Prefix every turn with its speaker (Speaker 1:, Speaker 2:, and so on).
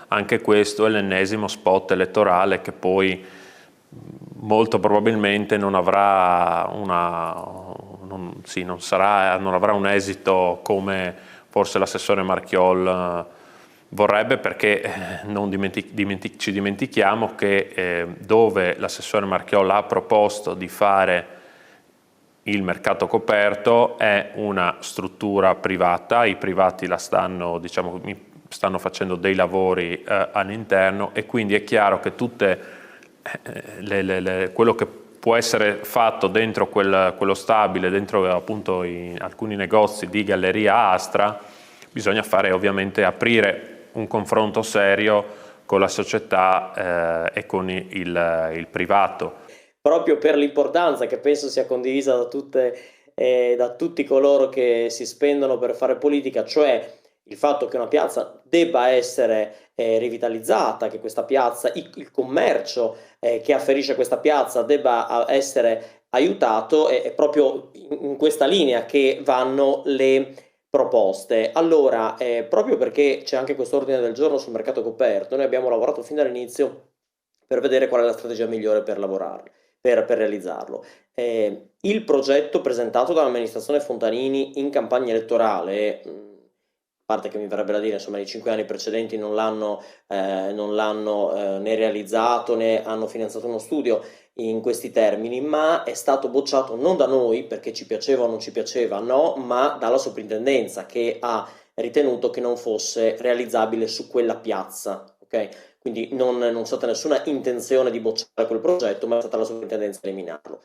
Speaker 1: anche questo è l'ennesimo spot elettorale che poi molto probabilmente non avrà non avrà un esito come forse l'assessore Marchiol vorrebbe, perché ci dimentichiamo che dove l'assessore Marchiol ha proposto di fare il mercato coperto è una struttura privata, i privati stanno facendo dei lavori all'interno, e quindi è chiaro che tutte quello che può essere fatto dentro quello stabile, dentro appunto alcuni negozi di Galleria Astra, bisogna fare ovviamente aprire un confronto serio con la società e con il privato.
Speaker 2: Proprio per l'importanza che penso sia condivisa da tutti coloro che si spendono per fare politica, cioè il fatto che una piazza debba essere rivitalizzata, che questa piazza, il commercio che afferisce a questa piazza debba essere aiutato, è proprio in questa linea che vanno le proposte. Allora, proprio perché c'è anche questo ordine del giorno sul mercato coperto, noi abbiamo lavorato fin dall'inizio per vedere qual è la strategia migliore per lavorarlo, per realizzarlo. Il progetto presentato dall'amministrazione Fontanini in campagna elettorale, a parte che mi verrebbe da dire, insomma, nei 5 anni precedenti non l'hanno né realizzato né hanno finanziato uno studio in questi termini, ma è stato bocciato non da noi perché ci piaceva o non ci piaceva, no, ma dalla soprintendenza che ha ritenuto che non fosse realizzabile su quella piazza, ok? Quindi non c'è stata nessuna intenzione di bocciare quel progetto, ma è stata la soprintendenza a eliminarlo.